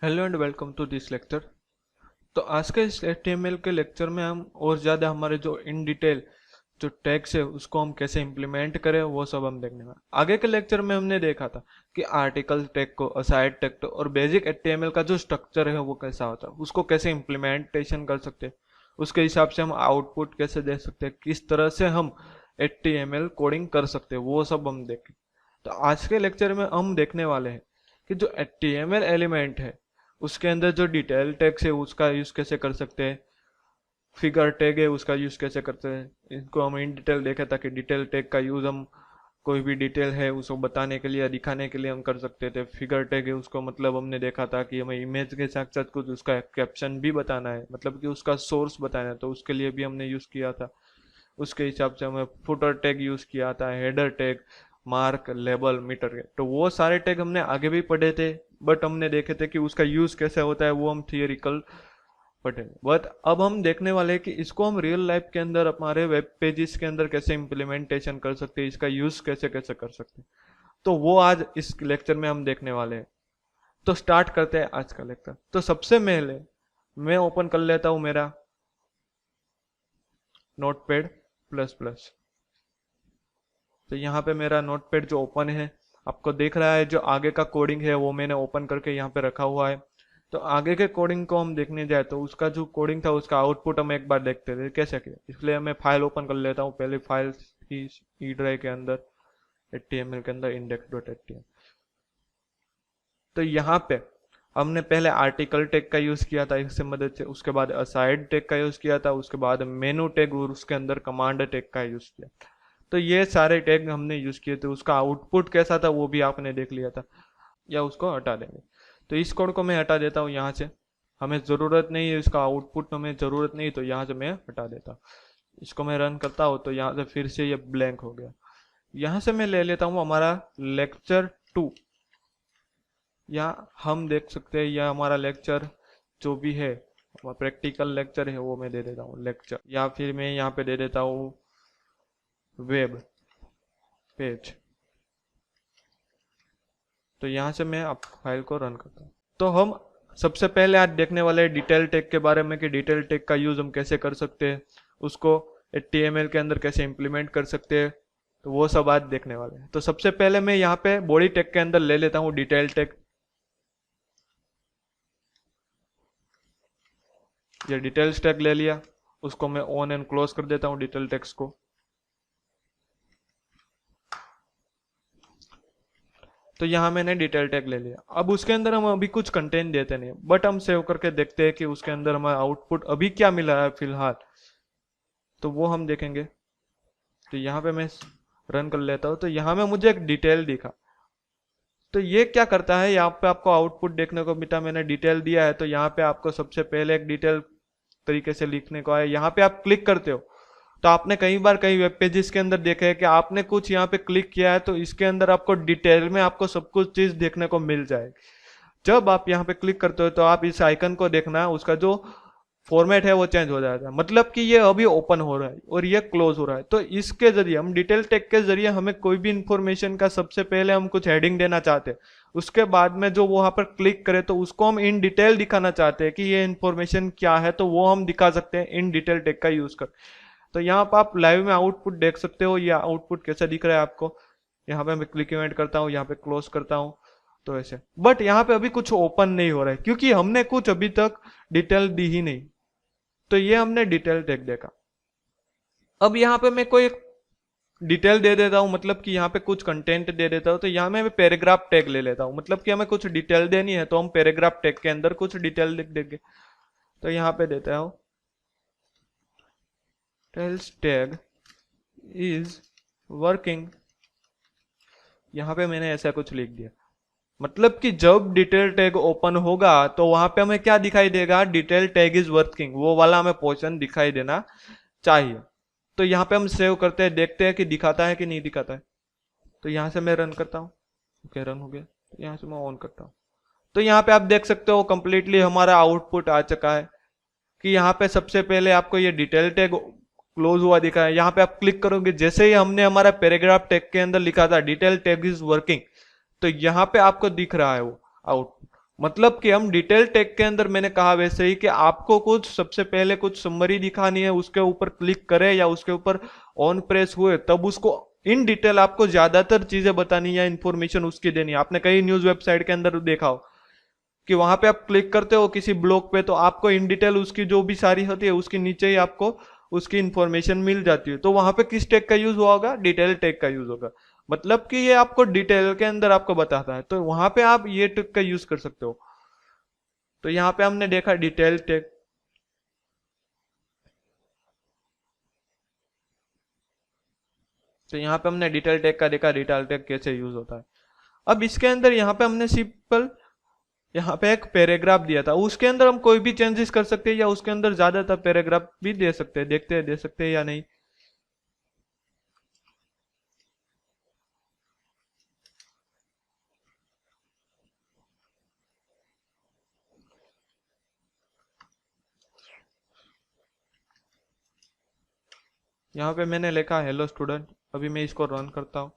Hello and welcome to this lecture. तो आज के इस HTML के लेक्चर में हम और ज़्यादा हमारे जो इन डिटेल जो टैग्स है उसको हम कैसे इम्प्लीमेंट करें वो सब हम देखने वाले। आगे के लेक्चर में हमने देखा था कि आर्टिकल टैग को, असाइड टैग को और बेसिक HTML का जो स्ट्रक्चर है वो कैसा होता है, उसको कैसे इम्प्लीमेंटेशन कर सकते हैं, उसके हिसाब से हम आउटपुट कैसे दे सकते हैं, किस तरह से हम HTML कोडिंग कर सकते हैं, वो सब हम देखें। तो आज के लेक्चर में हम देखने वाले हैं कि जो HTML एलिमेंट है उसके अंदर जो डिटेल टैग्स है उसका यूज कैसे कर सकते हैं, फिगर टैग है उसका यूज कैसे करते हैं, इनको हम इन डिटेल देखें ताकि डिटेल टैग का यूज हम कोई भी डिटेल है उसको बताने के लिए या दिखाने के लिए हम कर सकते थे। फिगर टैग है उसको मतलब हमने देखा था कि हमें इमेज के साथ साथ कुछ उसका कैप्शन भी बताना है, मतलब कि उसका सोर्स बताना है, तो उसके लिए भी हमने यूज किया था। उसके हिसाब से हमें फुटर टैग यूज किया था, header tag, mark, label, meter के, तो वो सारे टैग हमने आगे भी पढ़े थे। बट हमने देखे थे कि उसका यूज कैसे होता है वो हम थियोरिकल पढ़े। बट अब हम देखने वाले हैं कि इसको हम रियल लाइफ के अंदर हमारे वेब पेजेस के अंदर कैसे इम्प्लीमेंटेशन कर सकते हैं, इसका यूज कैसे कैसे कर सकते हैं, तो वो आज इस लेक्चर में हम देखने वाले हैं। तो स्टार्ट करते हैं आज का लेक्चर। तो सबसे पहले मैं ओपन कर लेता हूं मेरा नोटपैड प्लस प्लस। तो यहाँ पे मेरा नोटपैड जो ओपन है, आपको देख रहा है जो आगे का कोडिंग है वो मैंने ओपन करके यहाँ पे रखा हुआ है। तो आगे के कोडिंग को हम देखने जाए तो उसका जो कोडिंग था उसका आउटपुट हम एक बार देखते थे कैसे किया, इसलिए मैं फाइल ओपन कर लेता हूँ। पहले फाइल की ई ड्राइव के अंदर HTML के अंदर index.html। तो यहाँ पे हमने पहले आर्टिकल टैग का यूज किया था इससे मदद से, उसके बाद असाइड टैग का यूज किया था, उसके बाद मेनू टैग और उसके अंदर कमांड टैग का यूज किया। तो ये सारे टैग हमने यूज किए थे, उसका आउटपुट कैसा था वो भी आपने देख लिया था। या उसको हटा देंगे, तो इस कोड को मैं हटा देता हूँ यहाँ से, हमें ज़रूरत नहीं है इसका आउटपुट, हमें ज़रूरत नहीं, तो यहाँ से मैं हटा देता हूँ। इसको मैं रन करता हूँ तो यहाँ से फिर से ये ब्लैंक हो गया। यहाँ से मैं ले लेता हूँ हमारा लेक्चर 2, या हम देख सकते हैं या हमारा लेक्चर जो भी है प्रैक्टिकल लेक्चर है वो मैं दे देता हूँ लेक्चर, या फिर मैं यहाँ पे दे देता हूँ वेब पेज। तो यहाँ से मैं आप फाइल को रन करता हूँ। तो हम सबसे पहले आज देखने वाले डिटेल टैग के बारे में कि डिटेल टैग का यूज हम कैसे कर सकते हैं, उसको HTML के अंदर कैसे इंप्लीमेंट कर सकते हैं, तो वो सब आज देखने वाले हैं। तो सबसे पहले मैं यहाँ पे बॉडी टैग के अंदर ले लेता हूँ डिटेल टैग। ये डिटेल्स टैग ले लिया, उसको मैं ऑन एंड क्लोज कर देता हूँ डिटेल टैग्स को। तो यहाँ मैंने डिटेल टैग ले लिया। अब उसके अंदर हम अभी कुछ कंटेंट देते नहीं, बट हम सेव करके देखते हैं कि उसके अंदर हमारा आउटपुट अभी क्या मिला है फिलहाल, तो वो हम देखेंगे। तो यहाँ पे मैं रन कर लेता हूँ, तो यहाँ में मुझे एक डिटेल दिखा। तो ये क्या करता है, यहाँ पे आपको आउटपुट देखने को मिला, मैंने डिटेल दिया है, तो यहाँ पे आपको सबसे पहले एक डिटेल तरीके से लिखने को है। यहाँ पे आप क्लिक करते हो तो आपने कई बार कई वेब पेजेस के अंदर देखा है कि आपने कुछ यहाँ पे क्लिक किया है तो इसके अंदर आपको डिटेल में आपको सब कुछ चीज देखने को मिल जाएगी। जब आप यहाँ पे क्लिक करते हो तो आप इस आइकन को देखना, उसका जो फॉर्मेट है वो चेंज हो जाता है, मतलब कि ये अभी ओपन हो रहा है और ये क्लोज हो रहा है। तो इसके जरिए हम डिटेल टैग के जरिए हमें कोई भी इंफॉर्मेशन का सबसे पहले हम कुछ हेडिंग देना चाहते हैं, उसके बाद में जो वहां पर क्लिक करें तो उसको हम इन डिटेल दिखाना चाहते हैं कि ये इंफॉर्मेशन क्या है, तो वो हम दिखा सकते हैं इन डिटेल टैग का यूज कर। तो यहाँ पर आप लाइव में आउटपुट देख सकते हो, ये आउटपुट कैसा दिख रहा है आपको। यहाँ पे मैं क्लिक इवेंट करता हूँ, यहाँ पे क्लोज करता हूँ, तो ऐसे। बट यहाँ पे अभी कुछ ओपन नहीं हो रहा है क्योंकि हमने कुछ अभी तक डिटेल दी ही नहीं। तो ये हमने डिटेल टैग देखा। अब यहाँ पे मैं कोई डिटेल दे देता हूँ, मतलब कि यहाँ पे कुछ कंटेंट दे देता हूँ, तो यहाँ मैं पैराग्राफ टैग ले लेता हूँ, मतलब कि हमें कुछ डिटेल देनी है तो हम पैराग्राफ टैग के अंदर कुछ डिटेल लिख देंगे। तो यहाँ पे देता हूँ टेल्स टैग इज वर्किंग, यहाँ पे मैंने ऐसा कुछ लिख दिया। मतलब कि जब डिटेल टैग ओपन होगा तो वहां पे हमें क्या दिखाई देगा, डिटेल टैग इज वर्किंग, वो वाला हमें पोर्शन दिखाई देना चाहिए। तो यहाँ पे हम सेव करते हैं, देखते हैं कि दिखाता है कि नहीं दिखाता है। तो यहाँ से मैं रन करता हूँ, ओके रन हो गया। तो यहाँ से मैं ऑन करता हूँ, तो यहाँ पे आप देख सकते हो कंप्लीटली हमारा आउटपुट आ चुका है कि यहाँ पे सबसे पहले आपको ये डिटेल टैग क्लोज हुआ दिखा है। यहाँ पे आप क्लिक करोगे, जैसे ही हमने हमारा पैराग्राफ टैग के अंदर लिखा था डिटेल टैग इज वर्किंग, तो यहाँ पे आपको दिख रहा है वो आउटपुट। मतलब कि हम डिटेल टैग के अंदर मैंने कहा वैसे ही कि आपको कुछ सबसे पहले कुछ समरी दिखानी है, उसके ऊपर क्लिक करें या उसके ऊपर ऑन प्रेस हुए तब उसको इन डिटेल आपको ज्यादातर चीजें बतानी या इंफॉर्मेशन उसकी देनी है। आपने कई न्यूज वेबसाइट के अंदर देखा हो कि वहां पे आप क्लिक करते हो किसी ब्लॉग पे तो आपको इन डिटेल उसकी जो भी सारी होती है उसके नीचे ही आपको उसकी इंफॉर्मेशन मिल जाती है। तो वहां पे किस टैग का यूज हुआ होगा? डिटेल टैग का यूज होगा। मतलब कि ये आपको डिटेल के अंदर आपको बताता है, तो वहां पे आप ये टैग का यूज कर सकते हो। तो यहाँ पे हमने देखा डिटेल टैग। तो यहाँ पे हमने डिटेल टैग का देखा, डिटेल टैग कैसे यूज होता है। अब इसके अंदर यहाँ पे हमने सिंपल यहाँ पे एक पैराग्राफ दिया था, उसके अंदर हम कोई भी चेंजेस कर सकते हैं या उसके अंदर ज्यादातर पैराग्राफ भी दे सकते हैं। देखते हैं दे सकते हैं या नहीं। यहाँ पे मैंने लिखा हेलो स्टूडेंट। अभी मैं इसको रन करता हूँ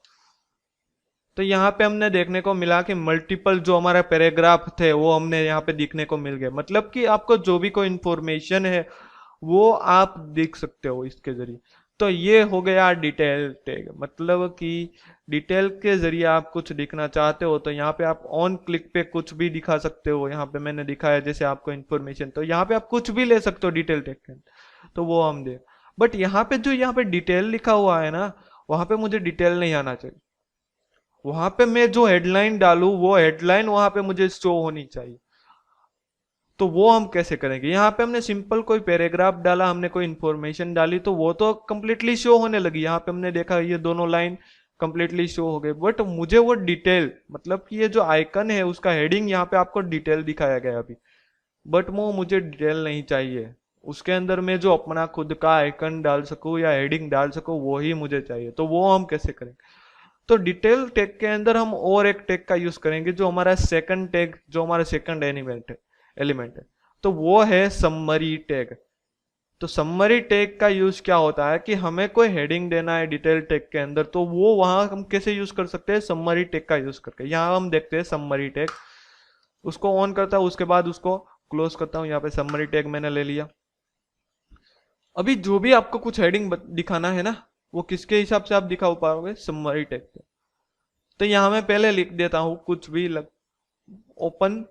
तो यहाँ पे हमने देखने को मिला कि मल्टीपल जो हमारे पैराग्राफ थे वो हमने यहाँ पे दिखने को मिल गए। मतलब कि आपको जो भी कोई इंफॉर्मेशन है वो आप देख सकते हो इसके जरिए। तो ये हो गया डिटेल टैग। मतलब कि डिटेल के जरिए आप कुछ दिखना चाहते हो तो यहाँ पे आप ऑन क्लिक पे कुछ भी दिखा सकते हो। यहाँ पे मैंने दिखाया जैसे आपको इंफॉर्मेशन, तो यहाँ पे आप कुछ भी ले सकते हो डिटेल टैग के, तो वो हम देख। बट यहाँ पे जो यहाँ पे डिटेल लिखा हुआ है ना, वहां पे मुझे डिटेल नहीं आना चाहिए। वहां पे मैं जो हेडलाइन डालू वो हेडलाइन वहां पे मुझे शो होनी चाहिए। तो वो हम कैसे करेंगे? यहाँ पे हमने सिंपल कोई पैराग्राफ डाला, हमने कोई इंफॉर्मेशन डाली तो वो तो कंप्लीटली शो होने लगी। यहाँ पे हमने देखा ये दोनों लाइन कंप्लीटली शो हो गए। बट मुझे वो डिटेल, मतलब कि ये जो आइकन है उसका हेडिंग यहाँ पे आपको डिटेल दिखाया गया अभी, बट वो मुझे डिटेल नहीं चाहिए। उसके अंदर मैं जो अपना खुद का आइकन डाल सकूं या हेडिंग डाल सकूं वो ही मुझे चाहिए। तो वो हम कैसे करेंगे? तो डिटेल टैग के अंदर हम और एक टैग का यूज करेंगे जो हमारा सेकंड टैग, जो हमारा सेकंड एलिमेंट है, तो वो है समरी टैग। तो समरी टैग का यूज क्या होता है कि हमें कोई हेडिंग देना है डिटेल टैग के अंदर, तो वो वहां हम कैसे यूज कर सकते हैं? समरी टैग का यूज करके। यहाँ हम देखते हैं समरी टैग, उसको ऑन करता हूं, उसके बाद उसको क्लोज करता हूं। यहाँ पे समरी टैग मैंने ले लिया। अभी जो भी आपको कुछ हेडिंग दिखाना है ना, वो किसके हिसाब से आप दिखा पाओगे? समरी टैग पे। तो यहां मैं पहले लिख देता हूं कुछ भी ओपन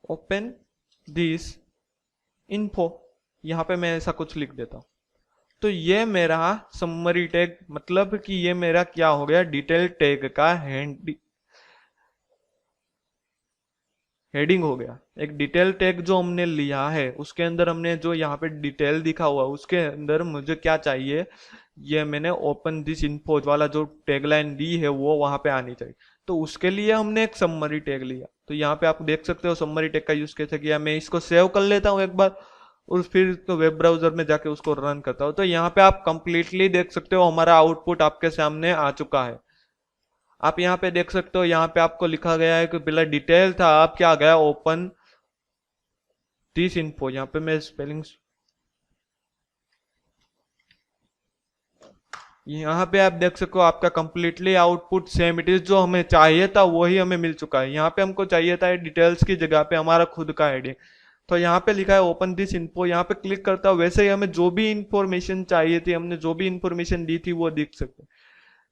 ओपन दिस इन्फो। यहां पे मैं ऐसा कुछ लिख देता हूं। तो ये मेरा समरी टैग, मतलब कि ये मेरा क्या हो गया? डिटेल टैग का हेडिंग हो गया। एक डिटेल टैग जो हमने लिया है उसके अंदर हमने जो यहाँ पे डिटेल दिखा हुआ है उसके अंदर मुझे क्या चाहिए? ये मैंने ओपन दिस इन्फो वाला जो टैगलाइन दी है वो वहां पे आनी चाहिए। तो उसके लिए हमने एक समरी टैग लिया। तो यहाँ पे आप देख सकते हो समरी टैग का यूज कैसे किया। मैं इसको सेव कर लेता हूँ एक बार और फिर तो वेब ब्राउजर में जाके उसको रन करता हूँ। तो यहाँ पे आप कंप्लीटली देख सकते हो हमारा आउटपुट आपके सामने आ चुका है। आप यहाँ पे देख सकते हो, यहाँ पे आपको लिखा गया है कि पहला डिटेल था, आप क्या आ गया? Open this info. यहाँ पे मैं स्पेलिंग, यहाँ पे आप देख सको आपका completely output same it is. जो हमें चाहिए था वही हमें मिल चुका है। यहाँ पे हमको चाहिए था डिटेल्स की जगह पे हमारा खुद का हेडिंग। तो यहाँ पे लिखा है ओपन दिस इन्फो। यहाँ पे क्लिक करता हूँ, वैसे ही हमें जो भी इंफॉर्मेशन चाहिए थी, हमने जो भी इंफॉर्मेशन दी थी वो दिख सकते।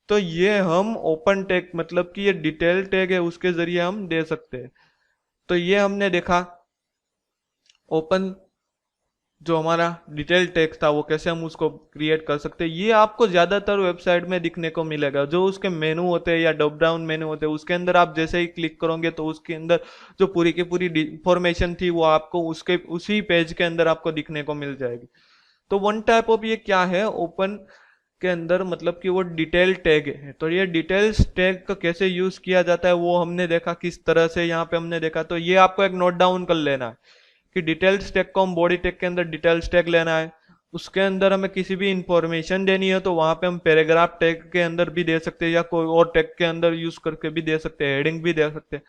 तो ये हम ओपन टैग, मतलब कि ये डिटेल टैग है, उसके जरिए हम दे सकते हैं। तो ये हमने देखा ओपन जो हमारा डिटेल टेक्स्ट था वो कैसे हम उसको क्रिएट कर सकते हैं। ये आपको ज्यादातर वेबसाइट में दिखने को मिलेगा। जो उसके मेनू होते हैं या ड्रॉप डाउन मेनू होते हैं उसके अंदर आप जैसे ही क्लिक करोगे तो उसके अंदर जो पूरी की पूरी इंफॉर्मेशन थी वो आपको उसके उसी पेज के अंदर आपको दिखने को मिल जाएगी। तो वन टाइप ऑफ ये क्या है ओपन के अंदर, मतलब कि वो डिटेल टैग है। तो ये डिटेल्स टैग का कैसे यूज किया जाता है वो हमने देखा किस तरह से, यहाँ पे हमने देखा। तो ये आपको एक नोट डाउन कर लेना है कि डिटेल्स टैग को हम बॉडी टैग के अंदर डिटेल्स टैग लेना है। उसके अंदर हमें किसी भी इंफॉर्मेशन देनी है तो वहां पे हम पैराग्राफ टैग के अंदर भी दे सकते हैं या कोई और टैग के अंदर यूज करके भी दे सकते हैं, हेडिंग भी दे सकते हैं।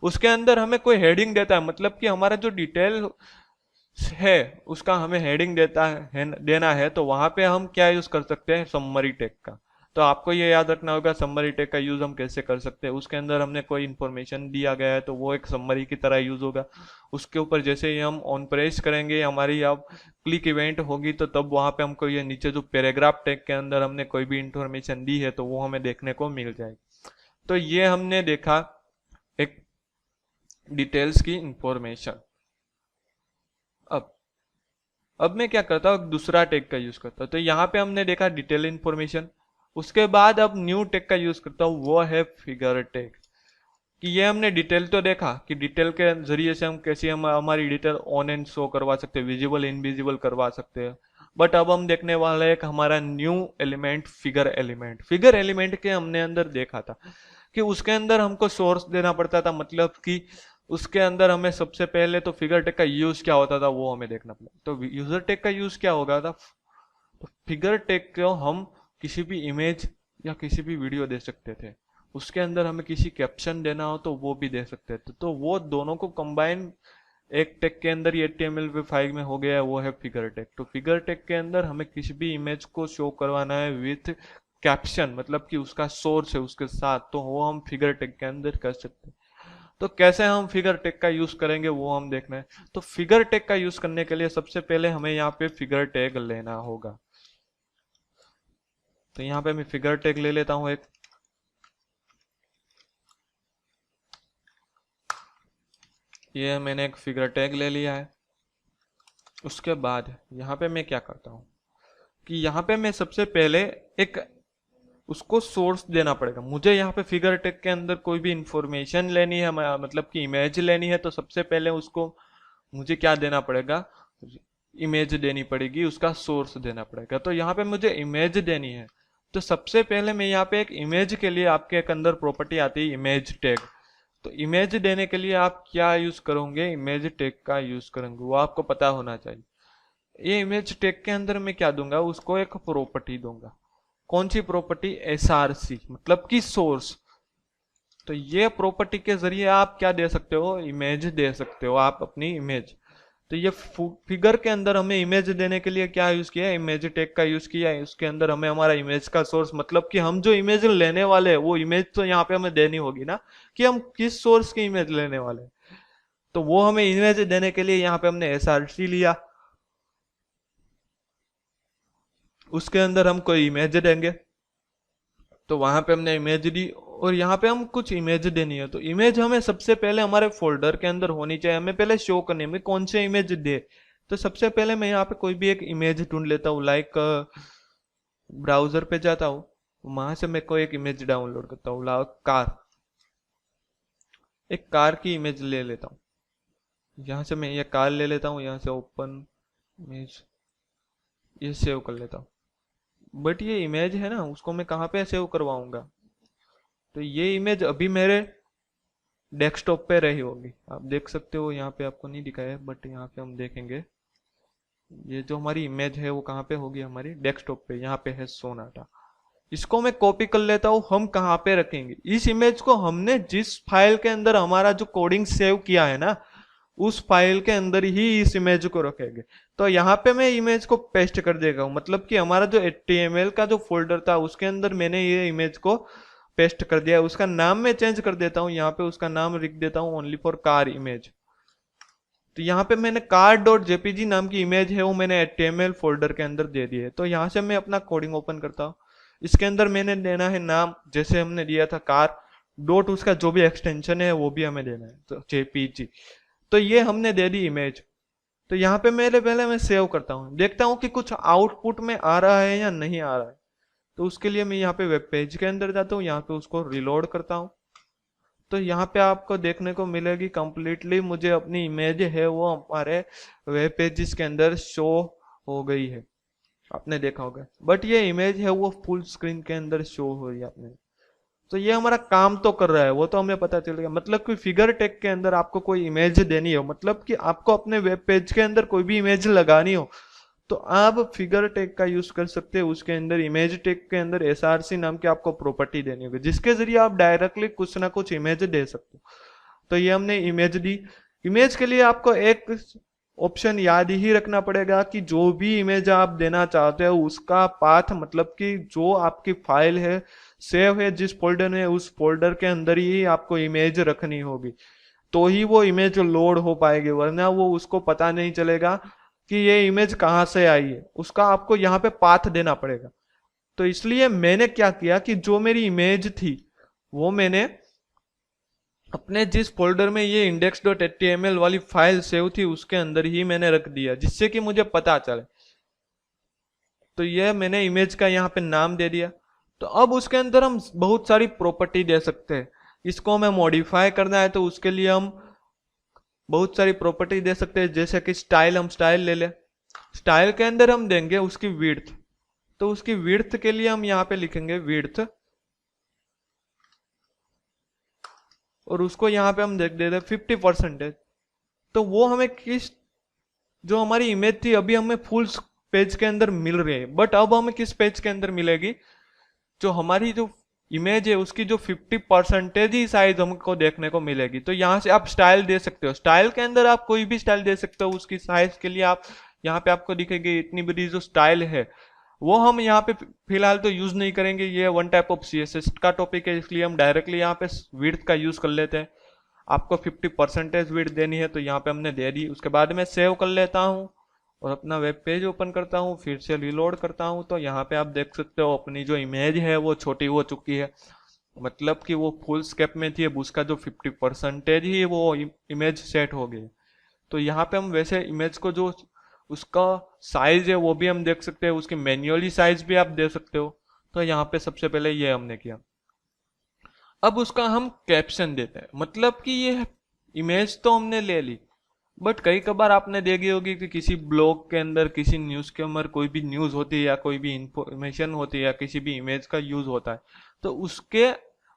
उसके अंदर हमें कोई हेडिंग देता है, मतलब कि हमारा जो डिटेल है उसका हमें हेडिंग देना है तो वहां पे हम क्या यूज कर सकते हैं? समरी टैग का। तो आपको ये याद रखना होगा समरी टैग का यूज हम कैसे कर सकते हैं। उसके अंदर हमने कोई इन्फॉर्मेशन दिया गया है तो वो एक समरी की तरह यूज होगा। उसके ऊपर जैसे ही हम ऑन प्रेस करेंगे, हमारी अब क्लिक इवेंट होगी, तो तब वहां पे हमको ये नीचे जो पैराग्राफ टैग के अंदर हमने कोई भी इंफॉर्मेशन दी है तो वो हमें देखने को मिल जाएगी। तो ये हमने देखा एक डिटेल्स की इंफॉर्मेशन। अब अब मैं क्या करता हूँ, दूसरा टैग का यूज करता हूँ। तो यहाँ पे हमने देखा डिटेल इंफॉर्मेशन। उसके बाद अब न्यू टैग का यूज करता हूँ, वो है फिगर टैग। कि ये हमने डिटेल तो देखा कि डिटेल के जरिए से हम कैसे हम हमारी डिटेल ऑन एंड शो करवा सकते हैं, विजिबल इनविजिबल करवा सकते हैं। बट अब हम देखने वाला है एक हमारा new element, figure element. Figure element के हमने अंदर देखा था कि उसके अंदर हमको सोर्स देना पड़ता था, मतलब कि उसके अंदर हमें सबसे पहले तो फिगर टैग का यूज क्या होता था वो हमें देखना पड़ा। तो यूजर टैग का यूज क्या होगा था, तो फिगर टैग को हम किसी भी इमेज या किसी भी वीडियो दे सकते थे। उसके अंदर हमें किसी कैप्शन देना हो तो वो भी दे सकते थे। तो वो दोनों को कंबाइन एक टैग के अंदर ये HTML फाइल में हो गया है, वो है फिगर टैग। तो फिगर टैग के अंदर हमें किसी भी इमेज को शो करवाना है विथ कैप्शन, मतलब कि उसका सोर्स है उसके साथ, तो वो हम फिगर टैग के अंदर कर सकते हैं। तो कैसे हम फिगर टैग का यूज करेंगे वो हम देखना है। तो फिगर टैग का यूज करने के लिए सबसे पहले हमें यहाँ पे फिगर टैग लेना होगा। तो यहाँ पे मैं फिगर टैग ले लेता हूँ एक। ये मैंने एक फिगर टैग ले लिया है। उसके बाद यहाँ पे मैं क्या करता हूँ कि यहाँ पे मैं सबसे पहले एक उसको सोर्स देना पड़ेगा। मुझे यहाँ पे फिगर टैग के अंदर कोई भी इंफॉर्मेशन लेनी है, मतलब कि इमेज लेनी है, तो सबसे पहले उसको मुझे क्या देना पड़ेगा, इमेज देनी पड़ेगी, उसका सोर्स देना पड़ेगा। तो यहाँ पे मुझे इमेज देनी है। तो सबसे पहले मैं यहाँ पे एक इमेज के लिए आपके एक अंदर प्रॉपर्टी आती है इमेज टैग। तो इमेज देने के लिए आप क्या यूज करोगे, इमेज टैग का यूज करेंगे, वो आपको पता होना चाहिए। ये इमेज टैग के अंदर मैं क्या दूंगा, उसको एक प्रॉपर्टी दूंगा। कौन सी प्रॉपर्टी, SRC, मतलब कि सोर्स। तो ये प्रॉपर्टी के जरिए आप क्या दे सकते हो, इमेज दे सकते हो आप अपनी इमेज। तो ये फिगर के अंदर हमें इमेज देने के लिए क्या यूज किया है, इमेज टैग का यूज किया है। उसके अंदर हमें हमारा इमेज का सोर्स, मतलब कि हम जो इमेज लेने वाले हैं वो इमेज तो यहाँ पे हमें देनी होगी ना, कि हम किस सोर्स की इमेज लेने वाले हैं। तो वो हमें इमेज देने के लिए यहाँ पे हमने SRC लिया। उसके अंदर हम कोई इमेज देंगे, तो वहां पे हमने इमेज दी। और यहाँ पे हम कुछ इमेज देनी है, तो इमेज हमें सबसे पहले हमारे फोल्डर के अंदर होनी चाहिए, हमें पहले शो करनी है कौन से इमेज दे। तो सबसे पहले मैं यहाँ पे कोई भी एक इमेज ढूंढ लेता हूँ, लाइक ब्राउजर पे जाता हूँ, वहां से मैं कोई एक इमेज डाउनलोड करता हूँ, लाइक कार। एक कार की इमेज ले लेता हूँ, यहाँ से मैं ये कार ले लेता हूँ, यहाँ से ओपन इमेज ये सेव कर लेता हूँ। बट ये इमेज है ना, उसको मैं कहाँ पे सेव करवाऊंगा, तो ये इमेज अभी मेरे डेस्कटॉप पे रही होगी। आप देख सकते हो, यहाँ पे आपको नहीं दिखाया है बट यहाँ पे हम देखेंगे। ये जो हमारी इमेज है वो कहाँ पे होगी, हमारी डेस्कटॉप पे, यहाँ पे है सोनाटा। इसको मैं कॉपी कर लेता हूँ। हम कहाँ पे रखेंगे इस इमेज को, हमने जिस फाइल के अंदर हमारा जो कोडिंग सेव किया है ना, उस फाइल के अंदर ही इस इमेज को रखेंगे। तो यहाँ पे मैं इमेज को पेस्ट कर देगा, मतलब कि हमारा जो HTML का जो फोल्डर था उसके अंदर मैंने ये इमेज को पेस्ट कर दिया। उसका नाम मैं चेंज कर देता हूँ, यहाँ पे उसका नाम लिख देता हूँ ओनली फॉर कार इमेज। तो यहाँ पे मैंने car.jpg नाम की इमेज है वो मैंने HTML फोल्डर के अंदर दे दी है। तो यहाँ से मैं अपना कोडिंग ओपन करता हूँ। इसके अंदर मैंने देना है नाम, जैसे हमने दिया था कार डॉट, उसका जो भी एक्सटेंशन है वो भी हमें देना है, तो JPG। तो ये हमने दे दी इमेज। तो यहाँ पे मेरे पहले मैं सेव करता हूँ, देखता हूँ कि कुछ आउटपुट में आ रहा है या नहीं आ रहा है। तो उसके लिए मैं यहाँ पे वेब पेज के अंदर जाता हूँ, यहाँ पे उसको रिलोड करता हूँ। तो यहाँ पे आपको देखने को मिलेगी कंप्लीटली मुझे अपनी इमेज है वो हमारे वेब पेजेस के अंदर शो हो गई है, आपने देखा होगा। बट ये इमेज है वो फुल स्क्रीन के अंदर शो हो रही है आपने। तो ये हमारा काम तो कर रहा है, वो तो हमें पता चल गया। मतलब कि फिगर टैग के अंदर आपको कोई इमेज देनी हो, मतलब कि आपको अपने वेब पेज के अंदर कोई भी इमेज लगानी हो, तो आप फिगर टैग का यूज कर सकते हैं। उसके अंदर इमेज टैग के अंदर SRC नाम की आपको प्रॉपर्टी देनी होगी, जिसके जरिए आप डायरेक्टली कुछ ना कुछ इमेज दे सकते हो। तो ये हमने इमेज दी। इमेज के लिए आपको एक ऑप्शन याद ही रखना पड़ेगा कि जो भी इमेज आप देना चाहते हो उसका पाथ, मतलब कि जो आपकी फाइल है सेव है जिस फोल्डर में, उस फोल्डर के अंदर ही आपको इमेज रखनी होगी, तो ही वो इमेज लोड हो पाएगी, वरना वो उसको पता नहीं चलेगा कि ये इमेज कहाँ से आई है। उसका आपको यहाँ पे पाथ देना पड़ेगा। तो इसलिए मैंने क्या किया कि जो मेरी इमेज थी वो मैंने अपने जिस फोल्डर में ये index.html वाली फाइल सेव थी उसके अंदर ही मैंने रख दिया, जिससे कि मुझे पता चले। तो ये मैंने इमेज का यहाँ पे नाम दे दिया। तो अब उसके अंदर हम बहुत सारी प्रॉपर्टी दे सकते हैं। इसको हमें मॉडिफाई करना है तो उसके लिए हम बहुत सारी प्रॉपर्टी दे सकते हैं, जैसे कि स्टाइल, हम स्टाइल ले लें। स्टाइल के अंदर हम देंगे उसकी विड्थ। तो उसकी विड्थ के लिए हम यहाँ पे लिखेंगे विड्थ, और उसको यहाँ पे हम देख देते 50%। तो वो हमें किस, जो हमारी इमेज थी अभी हमें फुल पेज के अंदर मिल रही है, बट अब हमें किस पेज के अंदर मिलेगी, जो हमारी जो इमेज है उसकी जो 50% ही साइज हमको देखने को मिलेगी। तो यहाँ से आप स्टाइल दे सकते हो। स्टाइल के अंदर आप कोई भी स्टाइल दे सकते हो, उसकी साइज के लिए आप यहाँ पे आपको दिखेगी इतनी बड़ी जो स्टाइल है, वो हम यहाँ पे फिलहाल तो यूज नहीं करेंगे। ये वन टाइप ऑफ सीएसएस का टॉपिक है, इसलिए हम डायरेक्टली यहाँ पे विड्थ का यूज कर लेते हैं। आपको 50% विड्थ देनी है तो यहाँ पे हमने दे दी। उसके बाद मैं सेव कर लेता हूँ और अपना वेब पेज ओपन करता हूँ, फिर से रिलोड करता हूँ। तो यहाँ पे आप देख सकते हो अपनी जो इमेज है वो छोटी हो चुकी है, मतलब कि वो फुल स्केप में थी, अब उसका जो 50% ही वो इमेज सेट हो गई। तो यहाँ पे हम वैसे इमेज को जो उसका साइज है वो भी हम देख सकते हैं, उसकी मैन्युअली साइज भी आप दे सकते हो। तो यहाँ पे सबसे पहले ये हमने किया। अब उसका हम कैप्शन देते हैं, मतलब कि ये इमेज तो हमने ले ली, बट कई कबार आपने देखी होगी कि किसी ब्लॉग के अंदर, किसी न्यूज के अंदर कोई भी न्यूज होती है या कोई भी इंफॉर्मेशन होती है या किसी भी इमेज का यूज होता है, तो उसके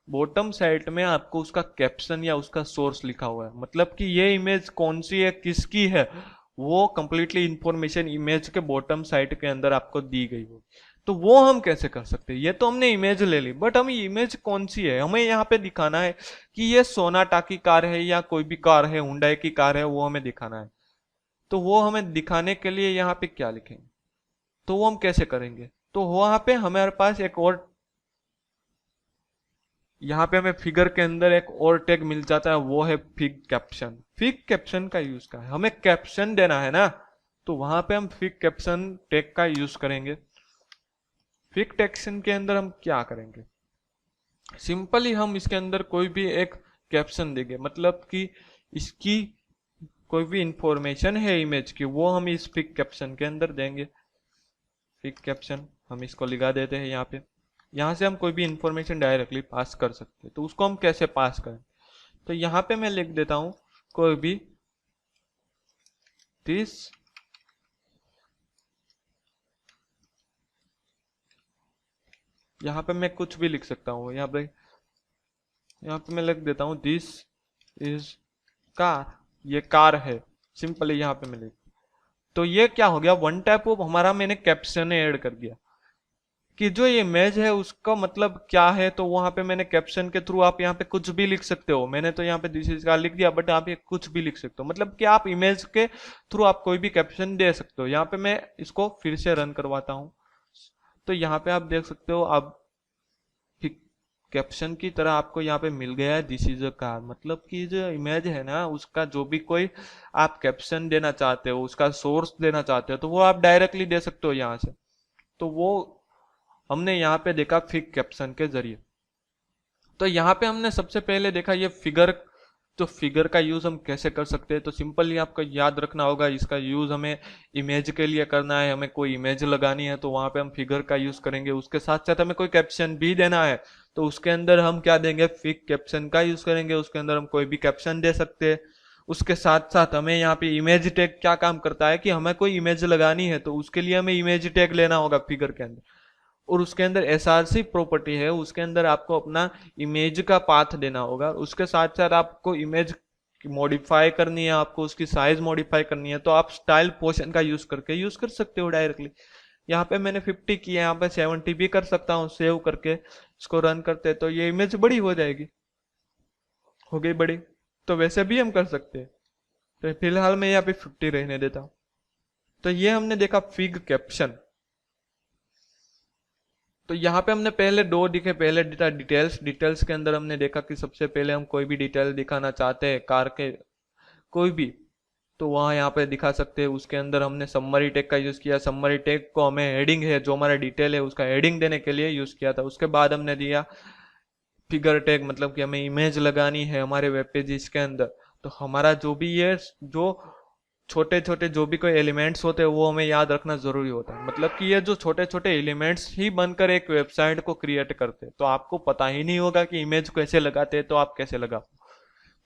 बॉटम साइड में आपको उसका कैप्शन या उसका सोर्स लिखा हुआ है, मतलब कि ये इमेज कौन सी है, किसकी है, वो कंप्लीटली इंफॉर्मेशन इमेज के बॉटम साइड के अंदर आपको दी गई हो। तो वो हम कैसे कर सकते हैं, ये तो हमने इमेज ले ली, बट हमें इमेज कौन सी है हमें यहाँ पे दिखाना है कि ये सोनाटा की कार है या कोई भी कार है, हुंडई की कार है, वो हमें दिखाना है। तो वो हमें दिखाने के लिए यहाँ पे क्या लिखेंगे, तो वो हम कैसे करेंगे, तो वहां पे हमारे पास एक और, यहाँ पे हमें फिगर के अंदर एक और टैग मिल जाता है, वो है फिग कैप्शन। फिग कैप्शन का यूज का है, हमें कैप्शन देना है ना, तो वहां पे हम फिग कैप्शन टैग का यूज करेंगे। फिग कैप्शन के अंदर हम क्या करेंगे, सिंपली हम इसके अंदर कोई भी एक कैप्शन देंगे, मतलब कि इसकी कोई भी इंफॉर्मेशन है इमेज की, वो हम इस फिग कैप्शन के अंदर देंगे। फिग कैप्शन हम इसको लिखा देते हैं यहाँ पे। यहाँ से हम कोई भी इंफॉर्मेशन डायरेक्टली पास कर सकते हैं, तो उसको हम कैसे पास करें, तो यहाँ पे मैं लिख देता हूँ कोई भी दिस, यहाँ पे मैं कुछ भी लिख सकता हूँ, यहाँ पे मैं लिख देता हूँ दिस इज कार, ये कार है, सिंपली यहाँ पे मैं लिख। तो ये क्या हो गया, वन टाइप ऑफ हमारा मैंने कैप्शन ऐड कर दिया कि जो ये इमेज है उसका मतलब क्या है। तो वहां पे मैंने कैप्शन के थ्रू आप यहाँ पे कुछ भी लिख सकते हो, मैंने तो यहाँ पे दिस इज कार लिख दिया, बट आप ये कुछ भी लिख सकते हो, मतलब कि आप इमेज के थ्रू आप कोई भी कैप्शन दे सकते हो। यहाँ पे मैं इसको फिर से रन करवाता हूँ, तो यहाँ पे आप देख सकते हो अब कैप्शन की तरह आपको यहाँ पे मिल गया है दिस इज अ कार, मतलब कि जो इमेज है ना उसका जो भी कोई आप कैप्शन देना चाहते हो, उसका सोर्स देना चाहते हो, तो वो आप डायरेक्टली दे सकते हो यहाँ से। तो वो हमने यहाँ पे देखा फिग कैप्शन के जरिए। तो यहाँ पे हमने सबसे पहले देखा ये फिगर, तो फिगर का यूज हम कैसे कर सकते हैं, तो सिंपली आपको याद रखना होगा इसका यूज हमें इमेज के लिए करना है, हमें कोई इमेज लगानी है तो वहां पे हम फिगर का यूज करेंगे। उसके साथ साथ हमें कोई कैप्शन भी देना है तो उसके अंदर हम क्या देंगे, फिग कैप्शन का यूज करेंगे, उसके अंदर हम कोई भी कैप्शन दे सकते हैं। उसके साथ साथ हमें यहाँ पे इमेज टैग क्या काम करता है कि हमें कोई इमेज लगानी है तो उसके लिए हमें इमेज टैग लेना होगा फिगर के अंदर, और उसके अंदर एसआरसी प्रॉपर्टी है, उसके अंदर आपको अपना इमेज का पाथ देना होगा। उसके साथ साथ आपको इमेज मॉडिफाई करनी है, आपको उसकी साइज मॉडिफाई करनी है, तो आप स्टाइल पोर्शन का यूज करके यूज कर सकते हो डायरेक्टली। यहाँ पे मैंने 50 किया, यहाँ पे 70 भी कर सकता हूँ, सेव करके इसको रन करते तो ये इमेज बड़ी हो जाएगी, हो गई बड़ी। तो वैसे भी हम कर सकते हैं। तो फिलहाल मैं यहाँ पे 50 रहने देता हूँ। तो ये हमने देखा फिग कैप्शन। तो यहाँ पे हमने पहले दो दिखे, पहले दिखा डिटेल्स। डिटेल्स के अंदर हमने देखा कि सबसे पहले हम कोई भी डिटेल दिखाना चाहते हैं कार के, कोई भी, तो वहाँ यहाँ पे दिखा सकते हैं। उसके अंदर हमने समरी टैग का यूज किया। समरी टैग को हमें हेडिंग है, जो हमारा डिटेल है उसका हेडिंग देने के लिए यूज किया था। उसके बाद हमने दिया फिगर टैग, मतलब कि हमें इमेज लगानी है हमारे वेब पेजेस के अंदर। तो हमारा जो भी ये जो छोटे छोटे जो भी कोई एलिमेंट्स होते हैं वो हमें याद रखना जरूरी होता है। मतलब कि ये जो छोटे छोटे एलिमेंट्स ही बनकर एक वेबसाइट को क्रिएट करते हैं। तो आपको पता ही नहीं होगा कि इमेज कैसे लगाते हैं, तो आप कैसे लगाओ।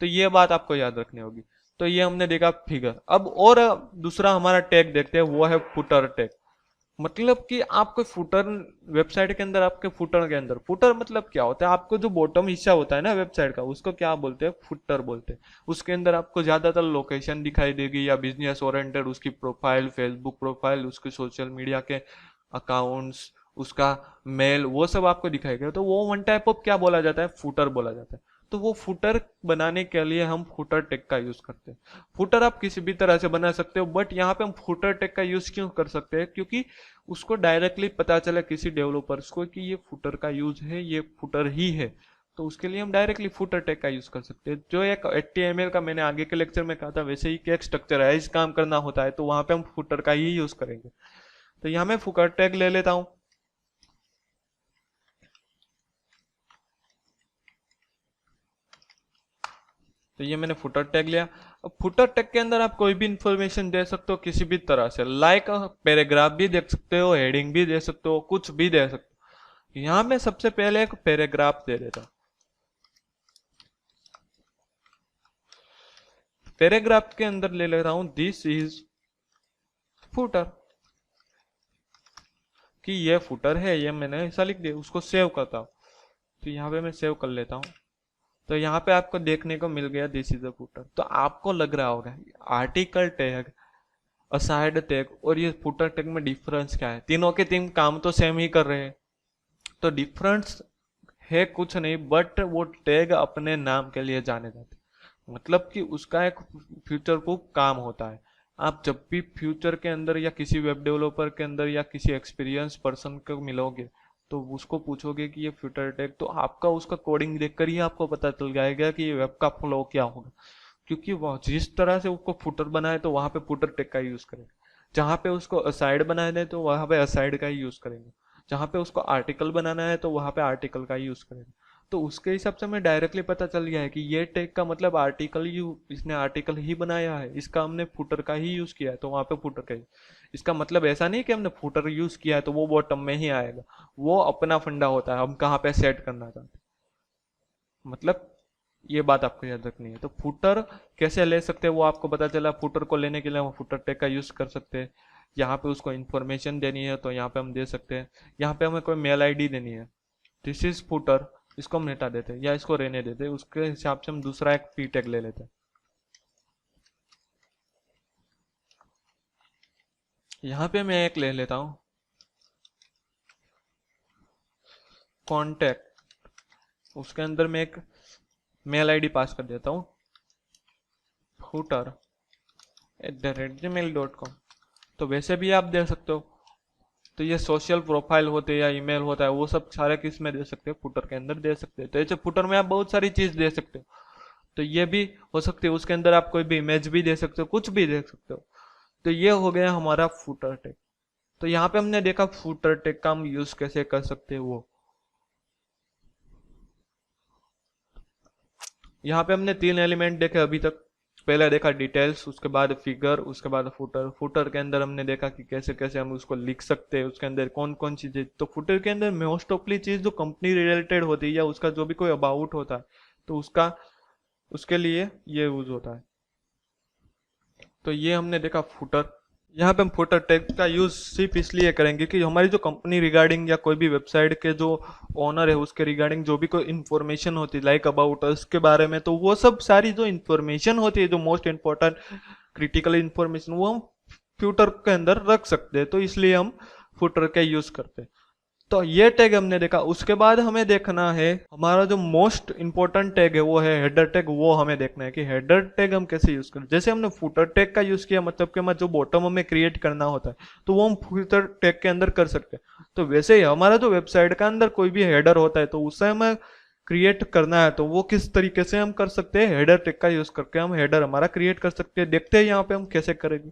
तो ये बात आपको याद रखनी होगी। तो ये हमने देखा फिगर। अब और दूसरा हमारा टैग देखते हैं, वो है फुटर टैग। मतलब कि आपको फुटर, वेबसाइट के अंदर, आपके फुटर के अंदर, फुटर मतलब क्या होता है, आपको जो बॉटम हिस्सा होता है ना वेबसाइट का, उसको क्या बोलते हैं, फुटर बोलते हैं। उसके अंदर आपको ज्यादातर लोकेशन दिखाई देगी, या बिजनेस ओरिएंटेड उसकी प्रोफाइल, फेसबुक प्रोफाइल, उसके सोशल मीडिया के अकाउंट्स, उसका मेल, वो सब आपको दिखाई देगा। तो वो वन टाइप ऑफ क्या बोला जाता है, फुटर बोला जाता है। तो वो फुटर बनाने के लिए हम फुटर टैग का यूज करते हैं। फुटर आप किसी भी तरह से बना सकते हो, बट यहाँ पे हम फुटर टैग का यूज क्यों कर सकते हैं, क्योंकि उसको डायरेक्टली पता चले किसी डेवलपर्स को कि ये फुटर का यूज है, ये फुटर ही है। तो उसके लिए हम डायरेक्टली फुटर टैग का यूज कर सकते हैं। जो एक HTML का मैंने आगे के लेक्चर में कहा था, वैसे ही एक स्ट्रक्चराइज काम करना होता है, तो वहां पे हम फुटर का ही यूज करेंगे। तो यहाँ मैं फुटर टैग ले लेता हूँ। तो ये मैंने फुटर टैग लिया। अब फुटर टैग के अंदर आप कोई भी इंफॉर्मेशन दे सकते हो किसी भी तरह से, लाइक पैराग्राफ भी दे सकते हो, हेडिंग भी दे सकते हो, कुछ भी दे सकते हो। यहां मैं सबसे पहले एक पैराग्राफ दे देता हूं। पैराग्राफ के अंदर ले ले रहा हूं दिस इज फुटर, कि ये फुटर है, ये मैंने ऐसा लिख दिया। उसको सेव करता हूं। तो यहाँ पे मैं सेव कर लेता हूँ। तो यहाँ पे आपको देखने को मिल गया दिस इज अ फुटर। तो आपको लग रहा होगा आर्टिकल टैग, असाइड टैग और ये फुटर टैग में डिफरेंस क्या है। तीनों के तीन काम तो सेम ही कर रहे हैं। तो डिफरेंस है कुछ नहीं, बट वो टैग अपने नाम के लिए जाने जाते हैं। मतलब कि उसका एक फ्यूचर प्रूफ काम होता है। आप जब भी फ्यूचर के अंदर या किसी वेब डेवलपर के अंदर या किसी एक्सपीरियंस पर्सन को मिलोगे, तो उसको पूछोगे कि ये फ्यूचर टैग, तो आपका उसका कोडिंग देखकर ही आपको पता चल जाएगा कि ये वेब का फ्लो क्या होगा। क्योंकि वह जिस तरह से उसको फुटर बनाए तो वहां पे फुटर टैग का यूज करेंगे, जहां पे उसको असाइड बनाए दे तो वहां पे असाइड का ही यूज करेंगे, जहां पे उसको आर्टिकल बनाना है तो वहां पे आर्टिकल का ही यूज करेंगे। तो उसके हिसाब से हमें डायरेक्टली पता चल गया है कि ये टैग का मतलब आर्टिकल ही, इसने आर्टिकल ही बनाया है, इसका हमने फुटर का ही यूज किया है, तो वहां पे फुटर का ही। इसका मतलब ऐसा नहीं कि हमने फुटर यूज किया है तो वो बॉटम में ही आएगा। वो अपना फंडा होता है, हम कहाँ पे सेट करना चाहते हैं। मतलब ये बात आपको याद रखनी है। तो फुटर कैसे ले सकते हैं वो आपको पता चला। फुटर को लेने के लिए हम फुटर टैग का यूज कर सकते हैं। यहाँ पे उसको इन्फॉर्मेशन देनी है तो यहाँ पे हम दे सकते हैं। यहाँ पे हमें कोई मेल आईडी देनी है, दिस इज फुटर, इसको हम हटा देते हैं या इसको रहने देते हैं। उसके हिसाब से हम दूसरा एक पी टैग ले लेते हैं। यहाँ पे मैं एक ले लेता हूँ कॉन्टैक्ट। उसके अंदर मैं एक मेल आईडी पास कर देता हूँ, footer@gmail.com। तो वैसे भी आप दे सकते हो। तो ये सोशल प्रोफाइल होते हैं या ईमेल होता है, वो सब सारे किस में दे सकते हैं, फुटर के अंदर दे सकते हैं। तो ऐसे फुटर में आप बहुत सारी चीज दे सकते हो। तो ये भी हो सकती है, उसके अंदर आप कोई भी इमेज भी दे सकते हो, कुछ भी दे सकते हो। तो ये हो गया हमारा फुटर टैग। तो यहाँ पे हमने देखा फुटर टैग का हम यूज कैसे कर सकते हैं वो। यहाँ पे हमने तीन एलिमेंट देखे अभी तक। पहले देखा डिटेल्स, उसके बाद फिगर, उसके बाद फुटर। फुटर के अंदर हमने देखा कि कैसे कैसे हम उसको लिख सकते हैं, उसके अंदर कौन कौन चीजें। तो फुटर के अंदर मोस्ट ऑफली चीज जो कंपनी रिलेटेड होती है या उसका जो भी कोई अबाउट होता है, तो उसका, उसके लिए ये यूज होता है। तो ये हमने देखा फुटर। यहाँ पे हम फुटर टैग का यूज सिर्फ इसलिए करेंगे कि हमारी जो कंपनी रिगार्डिंग या कोई भी वेबसाइट के जो ओनर है उसके रिगार्डिंग जो भी कोई इन्फॉर्मेशन होती है, लाइक अबाउट अस के बारे में, तो वो सब सारी जो इन्फॉर्मेशन होती है, जो मोस्ट इंपॉर्टेंट क्रिटिकल इन्फॉर्मेशन, वो हम फ्यूटर के अंदर रख सकते हैं। तो इसलिए हम फुटर का यूज करते हैं। तो ये टैग हमने देखा। उसके बाद हमें देखना है हमारा जो मोस्ट इंपॉर्टेंट टैग है वो है हेडर टैग। वो हमें देखना है कि हेडर टैग हम कैसे यूज करें। जैसे हमने फुटर टैग का यूज किया, मतलब कि हमारा जो बॉटम हमें क्रिएट करना होता है तो वो हम फुटर टैग के अंदर कर सकते हैं। तो वैसे ही हमारा जो वेबसाइट का अंदर कोई भी हेडर होता है तो उसे हमें क्रिएट करना है तो वो किस तरीके से हम कर सकते हैं, हेडर टैग का यूज करके हम हेडर हमारा क्रिएट कर सकते हैं। देखते हैं यहाँ पे हम कैसे करेंगे।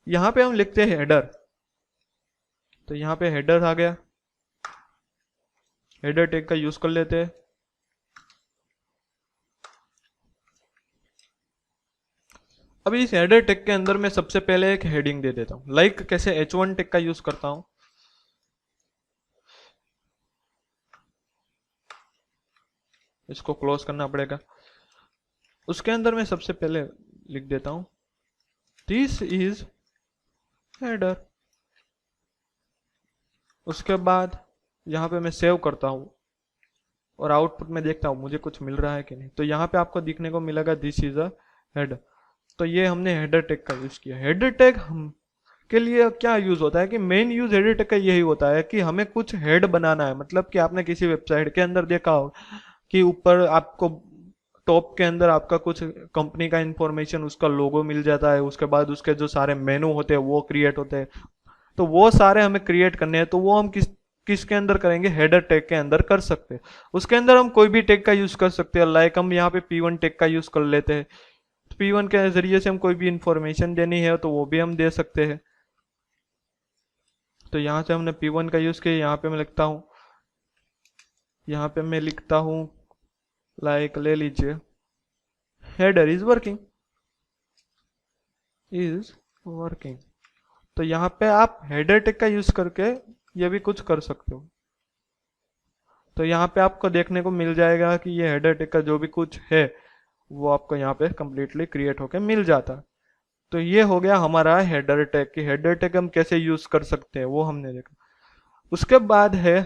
यहाँ पे हम लिखते हैं हेडर, तो यहाँ पे हेडर आ गया, हेडर टैग का यूज कर लेते हैं। अभी इस हेडर टैग के अंदर मैं सबसे पहले एक हेडिंग दे देता हूं, लाइक कैसे H1 टैग का यूज करता हूं। इसको क्लोज करना पड़ेगा। उसके अंदर मैं सबसे पहले लिख देता हूं दिस इज हेडर। उसके बाद यहाँ पे मैं सेव करता हूँ और आउटपुट में देखता हूँ मुझे कुछ मिल रहा है कि नहीं। तो यहाँ पे आपको दिखने को मिलेगा दिस इज अ हेडर। तो ये हमने हेडर टैग का यूज किया। हेडर टैग हम के लिए क्या यूज होता है कि मेन यूज हेडर टैग का यही होता है कि हमें कुछ हेड बनाना है। मतलब कि आपने किसी वेबसाइट के अंदर देखा हो कि ऊपर आपको टॉप के अंदर आपका कुछ कंपनी का इंफॉर्मेशन, उसका लोगो मिल जाता है, उसके बाद उसके जो सारे मेनू होते हैं वो क्रिएट होते हैं। तो वो सारे हमें क्रिएट करने हैं तो वो हम किसके अंदर करेंगे, हेडर टैग के अंदर कर सकते हैं। उसके अंदर हम कोई भी टैग का यूज कर सकते हैं। लाइक हम यहाँ पे P1 टैग का यूज कर लेते हैं। P1 के जरिए से हम कोई भी इंफॉर्मेशन देनी है तो वो भी हम दे सकते हैं। तो यहाँ से हमने P1 का यूज किया। यहाँ पे मैं लिखता हूँ, यहाँ पे मैं लिखता हूँ लाइक ले लीजिए header is working, is working. तो यहाँ पे आप हेडर टैग का यूज करके ये भी कुछ कर सकते हो। तो यहाँ पे आपको देखने को मिल जाएगा कि ये हेडर टैग का जो भी कुछ है वो आपको यहाँ पे कंप्लीटली क्रिएट होके मिल जाता है। तो ये हो गया हमारा हेडर टैग कि हेडर टैग हम कैसे यूज कर सकते हैं वो हमने देखा। उसके बाद है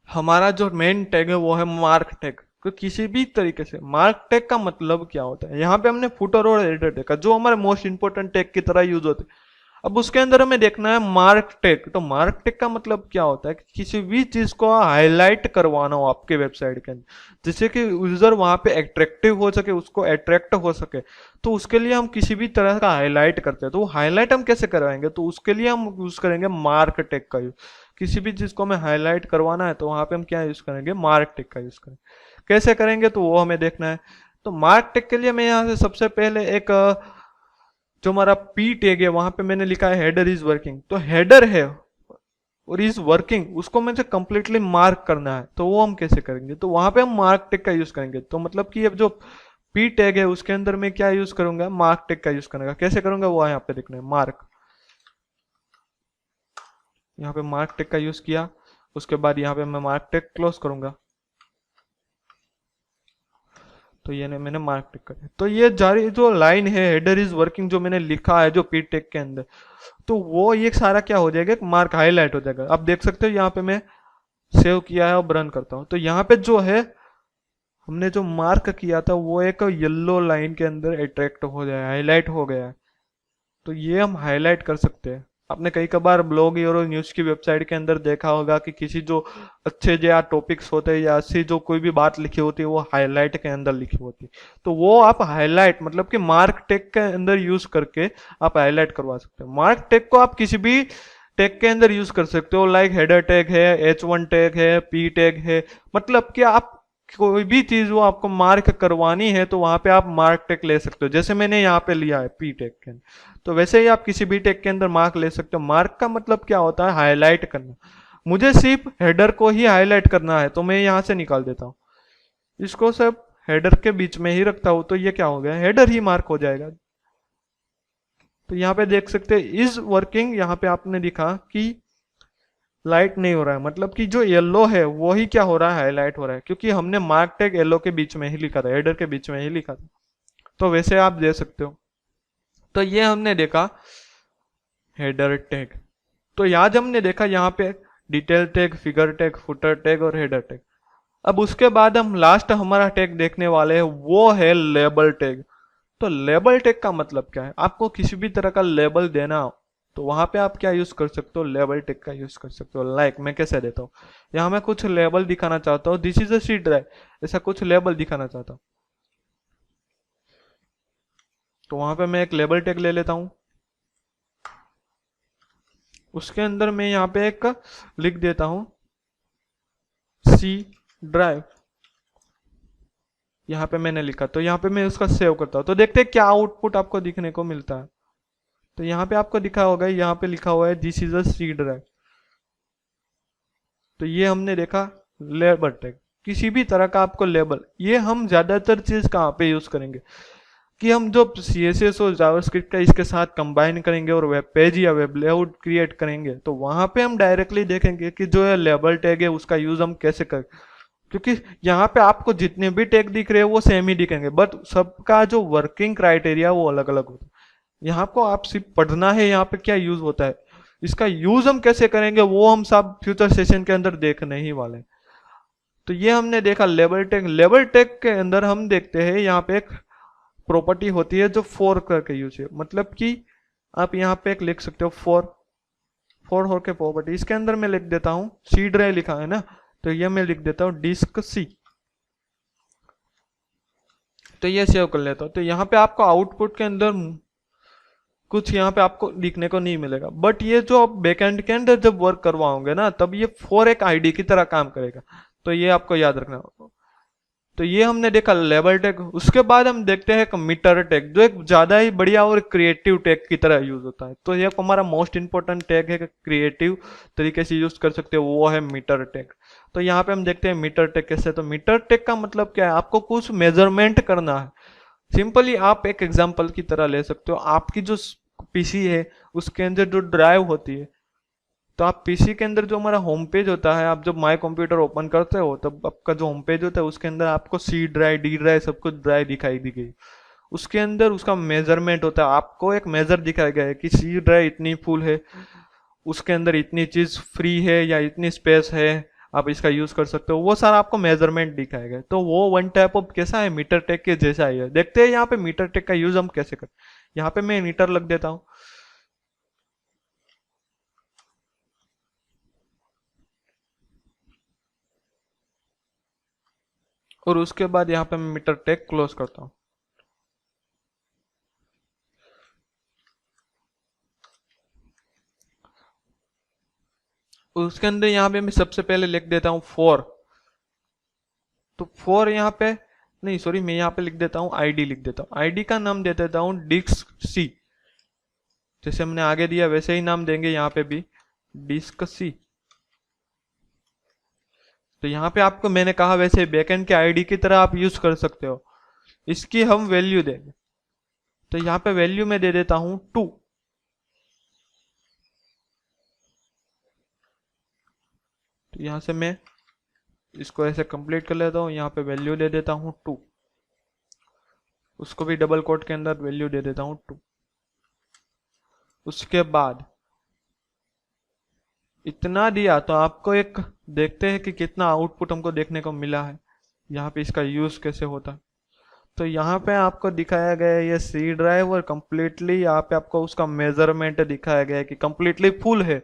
हमारा जो मेन टैग है वो है मार्क टैग। तो किसी भी तरीके से मार्क टैग का मतलब क्या होता है, यहाँ पे हमने फुटर और हेडर टैग का जो हमारे मोस्ट इंपोर्टेंट टैग की तरह यूज होते हैं। अब उसके अंदर हमें देखना है मार्क टैग। तो मार्क टैग का मतलब क्या होता है कि किसी भी चीज को हाईलाइट करवाना हो आपके वेबसाइट के अंदर, जिससे कि यूजर वहां पे अट्रैक्टिव हो सके, उसको अट्रैक्ट हो सके। तो उसके लिए हम किसी भी तरह का हाईलाइट करते हैं। तो वो हाईलाइट हम कैसे करवाएंगे, तो उसके लिए हम यूज करेंगे मार्क टैग का यूज। किसी भी चीज को हमें हाईलाइट करवाना है तो वहां पे हम क्या यूज करेंगे, मार्क टैग का यूज करेंगे। कैसे करेंगे तो वो हमें देखना है। तो मार्क टैग के लिए मैं यहाँ से सबसे पहले एक जो हमारा पी टैग है वहां पे मैंने लिखा है हेडर इज वर्किंग। तो हेडर है और इज वर्किंग, उसको मुझे कंप्लीटली मार्क करना है। तो वो हम कैसे करेंगे, तो वहां पे हम मार्क टैग का यूज करेंगे। तो मतलब कि अब जो पी टैग है उसके अंदर मैं क्या यूज करूंगा, मार्क टैग का यूज करूंगा। कैसे करूंगा वो यहाँ पे देखना है, मार्क। यहाँ पे मार्क टैग का यूज किया। उसके बाद यहाँ पे मैं मार्क टैग क्लोज करूंगा। तो ये मैंने मार्क टिक कर दिया। तो ये जारी जो लाइन है हेडर इज वर्किंग जो मैंने लिखा है जो पी टेक के अंदर, तो वो ये सारा क्या हो जाएगा, मार्क हाईलाइट हो जाएगा। आप देख सकते हो यहाँ पे मैं सेव किया है और रन करता हूँ तो यहाँ पे जो है हमने जो मार्क किया था वो एक येलो लाइन के अंदर अट्रैक्ट हो जाए, हाईलाइट हो गया है। तो ये हम हाईलाइट कर सकते हैं। आपने कई कबार ब्लॉग और न्यूज़ की वेबसाइट के अंदर देखा होगा कि किसी जो अच्छे जो टॉपिक्स होते हैं या ऐसी जो कोई भी बात लिखी होती है वो हाईलाइट के अंदर लिखी होती है। तो वो आप हाईलाइट मतलब कि मार्क टैग के अंदर यूज करके आप हाईलाइट करवा सकते हो। मार्क टैग को आप किसी भी टैग के अंदर यूज कर सकते हो, लाइक हेडर टैग है, H1 टैग है, पी टैग है। मतलब कि आप कोई भी चीज वो आपको मार्क करवानी है तो वहां पे आप मार्क टैग ले सकते हो। जैसे मैंने यहाँ पे लिया है पी टैग के अंदर, तो वैसे ही आप किसी भी टैग के अंदर मार्क ले सकते हो। मार्क का मतलब क्या होता है, हाईलाइट करना। मुझे सिर्फ हेडर को ही हाईलाइट करना है तो मैं यहाँ से निकाल देता हूँ, इसको सब हेडर के बीच में ही रखता हूँ। तो ये क्या हो गया, हेडर ही मार्क हो जाएगा। तो यहाँ पे देख सकते हैं इज वर्किंग, यहाँ पे आपने दिखा कि लाइट नहीं हो रहा है, मतलब कि जो येलो है वो ही क्या हो रहा है, हाईलाइट हो रहा है, क्योंकि हमने मार्क टैग येलो के बीच में ही लिखा था, हेडर के बीच में ही लिखा था। तो वैसे आप दे सकते हो। तो ये हमने देखा हेडर टैग। तो आज हमने देखा यहाँ पे detail tag, figure tag, footer tag और हेडर टैग। अब उसके बाद हम लास्ट हमारा टैग देखने वाले हैं वो है लेबल टैग। तो लेबल टैग का मतलब क्या है, आपको किसी भी तरह का लेबल देना हो तो वहां पे आप क्या यूज कर सकते हो, लेबल टेग का यूज कर सकते हो। लाइक मैं कैसे देता हूँ, यहाँ मैं कुछ लेबल दिखाना चाहता हूँ, this is a C drive, ऐसा कुछ लेबल दिखाना चाहता हूँ, तो वहां पे मैं एक लेबल टेग ले लेता हूँ। उसके अंदर मैं यहाँ पे एक लिख देता हूँ सी ड्राइव, यहाँ पे मैंने लिखा, तो यहाँ पे मैं उसका सेव करता हूँ। तो देखते हैं क्या आउटपुट आपको दिखने को मिलता है। तो यहाँ पे आपको दिखा होगा, यहाँ पे लिखा हुआ है this is a C drive. तो ये हमने देखा लेबल टैग, किसी भी तरह का आपको लेबल, ये हम ज्यादातर चीज कहाँ पे यूज करेंगे कि हम जो CSS और जावास्क्रिप्ट का इसके साथ कंबाइन करेंगे और वेब पेज या वेब लेआउट क्रिएट करेंगे, तो वहां पे हम डायरेक्टली देखेंगे कि जो ये लेबल टैग है उसका यूज हम कैसे करें। क्योंकि यहाँ पे आपको जितने भी टैग दिख रहे हैं वो सेम ही दिखेंगे, बट सबका जो वर्किंग क्राइटेरिया वो अलग अलग होता है। यहाँ को आप सिर्फ पढ़ना है यहाँ पे क्या यूज होता है, इसका यूज हम कैसे करेंगे वो हम सब फ्यूचर सेशन के अंदर देखने ही वाले हैं। तो ये हमने देखा लेबल टैग। लेबल टैग के अंदर हम देखते हैं यहाँ पे एक प्रॉपर्टी होती है जो फॉर करके यूज है, मतलब कि आप यहाँ पे एक लिख सकते हो फॉर, फॉर के प्रॉपर्टी, इसके अंदर मैं लिख देता हूँ सी ड्राइव लिखा है ना, तो ये मैं लिख देता हूँ डिस्क सी, तो ये सेव कर लेता हूँ। तो यहाँ पे आपको आउटपुट के अंदर कुछ यहाँ पे आपको दिखने को नहीं मिलेगा, बट ये जो आप बैकएंड के अंदर जब वर्क करवाओगे ना, तब ये फॉर एक आईडी की तरह काम करेगा, तो ये आपको याद रखना होगा। तो ये हमने देखा लेबल टैग। उसके बाद हम देखते हैं मीटर टैग, जो एक ज्यादा ही बढ़िया और क्रिएटिव टैग की तरह यूज होता है। तो ये हमारा मोस्ट इंपोर्टेंट टैग है, क्रिएटिव तरीके से यूज कर सकते हो, वो है मीटर टैग। तो यहाँ पे हम देखते हैं मीटर टैग कैसे। तो मीटर टैग का मतलब क्या है, आपको कुछ मेजरमेंट करना है। सिंपली आप एक एग्जाम्पल की तरह ले सकते हो, आपकी जो पीसी है उसके अंदर जो ड्राइव होती है, तो आप पीसी के अंदर जो हमारा होम पेज होता है, आप जब माई कंप्यूटर ओपन करते हो तब आपका जो होम पेज होता है उसके अंदर आपको सी ड्राइव डी ड्राइव सब कुछ ड्राइव दिखाई दी गई। उसके अंदर उसका मेजरमेंट होता है, आपको एक मेजर दिखाया गया है कि सी ड्राइव इतनी फुल है, उसके अंदर इतनी चीज फ्री है या इतनी स्पेस है, आप इसका यूज कर सकते हो, वो सारा आपको मेजरमेंट दिखाया गया। तो वो वन टाइप ऑफ कैसा है, मीटर टेक के जैसा ही है। देखते हैं यहाँ पे मीटर टेक का यूज हम कैसे करें। यहाँ पे मैं मीटर लग देता हूँ, और उसके बाद यहाँ पे मैं मीटर टेक क्लोज करता हूँ। उसके अंदर यहाँ पे मैं सबसे पहले लिख देता हूँ फोर। तो फोर यहाँ पे नहीं, सॉरी, मैं यहाँ पे लिख देता हूँ आईडी, लिख देता हूँ आईडी का नाम दे देता हूँ डिस्क सी। जैसे हमने आगे दिया वैसे ही नाम देंगे यहाँ पे भी, डिस्क सी। तो यहाँ पे आपको मैंने कहा वैसे बैकएंड के आईडी की तरह आप यूज कर सकते हो। इसकी हम वैल्यू देंगे, तो यहाँ पे वैल्यू में दे देता हूँ 2। तो यहाँ से मैं इसको ऐसे कंप्लीट कर लेता हूँ, यहाँ पे वैल्यू दे देता हूँ 2, उसको भी डबल कोट के अंदर वैल्यू दे देता हूँ 2। उसके बाद इतना दिया तो आपको एक देखते हैं कि कितना आउटपुट हमको देखने को मिला है, यहाँ पे इसका यूज कैसे होता है। तो यहाँ पे आपको दिखाया गया है ये सी ड्राइव, और कम्प्लीटली यहाँ पे आपको उसका मेजरमेंट दिखाया गया है कि कम्प्लीटली फुल है।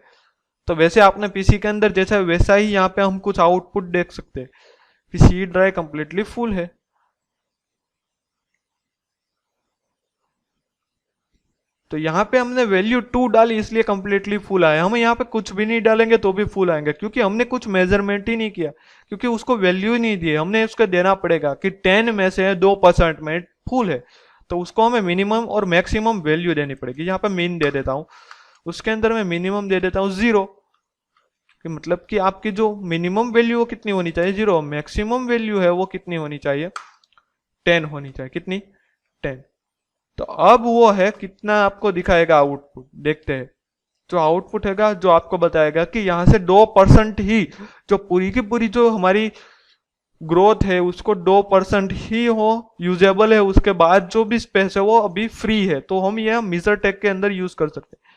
तो वैसे आपने पीसी के अंदर जैसा वैसा ही यहाँ पे हम कुछ आउटपुट देख सकते हैं कि सी ड्राइव कम्प्लीटली फुल है। तो यहाँ पे हमने वैल्यू 2 डाली इसलिए कम्प्लीटली फुल आया। हम यहाँ पे कुछ भी नहीं डालेंगे तो भी फुल आएंगे, क्योंकि हमने कुछ मेजरमेंट ही नहीं किया, क्योंकि उसको वैल्यू ही नहीं दी। हमने उसको देना पड़ेगा कि 10 में से 2% में फुल है, तो उसको हमें मिनिमम और मैक्सिमम वैल्यू देनी पड़ेगी। यहाँ पे मीन दे देता हूँ, उसके अंदर मैं मिनिमम दे देता हूँ 0, कि मतलब कि आपकी जो मिनिमम वैल्यू वो कितनी होनी चाहिए, 0। मैक्सिमम वैल्यू है वो कितनी होनी चाहिए, 10 होनी चाहिए। कितनी, 10। तो अब वो है कितना आपको दिखाएगा आउटपुट, देखते हैं। जो आउटपुट हैगा जो आपको बताएगा कि यहाँ से 2% ही, जो पूरी की पूरी जो हमारी ग्रोथ है उसको 2% ही हो यूजेबल है, उसके बाद जो भी स्पेस है वो अभी फ्री है। तो हम ये मीजर टेक के अंदर यूज कर सकते हैं।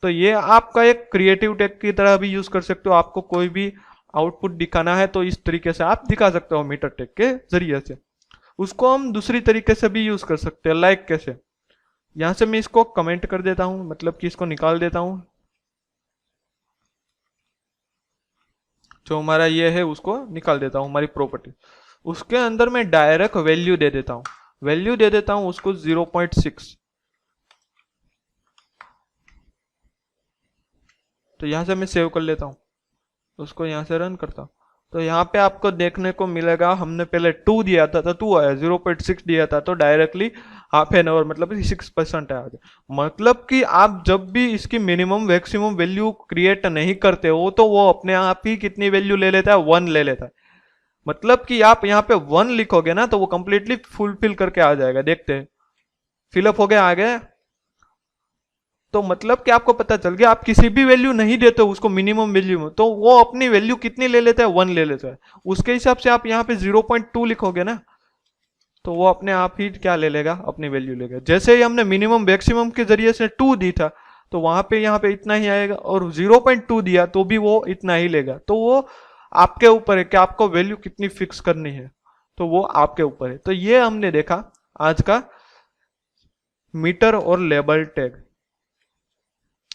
तो ये आपका एक क्रिएटिव टेक की तरह भी यूज कर सकते हो। आपको कोई भी आउटपुट दिखाना है तो इस तरीके से आप दिखा सकते हो मीटर टेक के जरिए से। उसको हम दूसरी तरीके से भी यूज कर सकते हैं, लाइक कैसे, यहां से मैं इसको कमेंट कर देता हूं, मतलब कि इसको निकाल देता हूं। जो हमारा ये है उसको निकाल देता हूं, हमारी प्रॉपर्टी। उसके अंदर मैं डायरेक्ट वैल्यू दे देता हूं, वैल्यू दे देता हूं उसको 0.6। तो यहां से मैं सेव कर लेता हूं, उसको यहां से रन करता हूं। तो यहाँ पे आपको देखने को मिलेगा हमने पहले 2 दिया था तो 2 आया, 0.6 दिया था तो डायरेक्टली हाफ एन आवर मतलब 6% आया। मतलब कि आप जब भी इसकी मिनिमम मैक्सिमम वैल्यू क्रिएट नहीं करते हो तो वो अपने आप ही कितनी वैल्यू ले लेता है, 1 ले लेता है। मतलब कि आप यहाँ पे 1 लिखोगे ना तो वो कंप्लीटली फुलफिल करके आ जाएगा। देखते हैं, फिलअप हो गया, आ गया। तो मतलब कि आपको पता चल गया, आप किसी भी वैल्यू नहीं देते हो उसको मिनिमम वैल्यू में, तो वो अपनी वैल्यू कितनी ले लेता है, 1 ले लेता है। उसके हिसाब से आप यहाँ पे 0.2 लिखोगे ना तो वो अपने आप ही क्या ले लेगा, अपनी वैल्यू लेगा। जैसे ही हमने मिनिमम मैक्सिमम के जरिए से 2 दी था तो वहां पे यहाँ पे इतना ही आएगा, और 0.2 दिया तो भी वो इतना ही लेगा। तो वो आपके ऊपर है कि आपको वैल्यू कितनी फिक्स करनी है, तो वो आपके ऊपर है। तो ये हमने देखा आज का मीटर और लेबल टैग।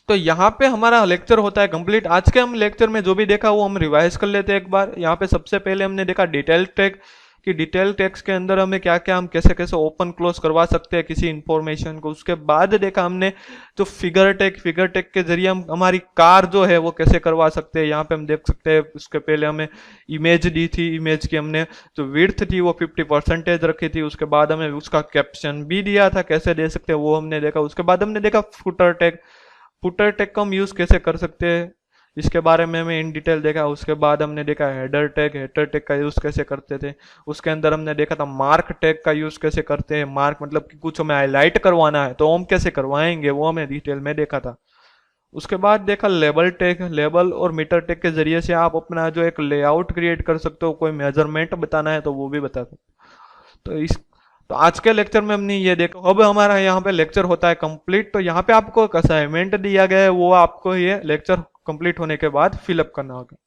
तो यहाँ पे हमारा लेक्चर होता है कंप्लीट। आज के हम लेक्चर में जो भी देखा वो हम रिवाइज कर लेते हैं एक बार। यहाँ पे सबसे पहले हमने देखा डिटेल टैग, कि डिटेल टैग्स के अंदर हमें क्या क्या, हम कैसे कैसे ओपन क्लोज करवा सकते हैं किसी इंफॉर्मेशन को। उसके बाद देखा हमने जो फिगर टैग, फिगर टैग के जरिए हम हमारी कार जो है वो कैसे करवा सकते हैं। यहाँ पे हम देख सकते हैं उसके पहले हमें इमेज दी थी, इमेज की हमने जो विड्थ थी वो 50% रखी थी। उसके बाद हमें उसका कैप्शन भी दिया था, कैसे दे सकते हैं वो हमने देखा। उसके बाद हमने देखा फुटर टैग, फुटर टैग का हम यूज कैसे कर सकते हैं इसके बारे में हमें इन डिटेल देखा। उसके बाद हमने देखा हेडर टैग, हेडर टैग का यूज कैसे करते थे। उसके अंदर हमने देखा था मार्क टैग का यूज कैसे करते हैं। मार्क मतलब कि कुछ हमें हाईलाइट करवाना है तो हम कैसे करवाएंगे, वो हमें डिटेल में देखा था। उसके बाद देखा लेबल टैग, लेबल और मीटर टैग के जरिए से आप अपना जो एक लेआउट क्रिएट कर सकते हो, कोई मेजरमेंट बताना है तो वो भी बता सकते हो। तो आज के लेक्चर में हमने ये देखा। अब हमारा यहाँ पे लेक्चर होता है कंप्लीट। तो यहाँ पे आपको एक असाइनमेंट दिया गया है, वो आपको ये लेक्चर कंप्लीट होने के बाद फिलअप करना होगा।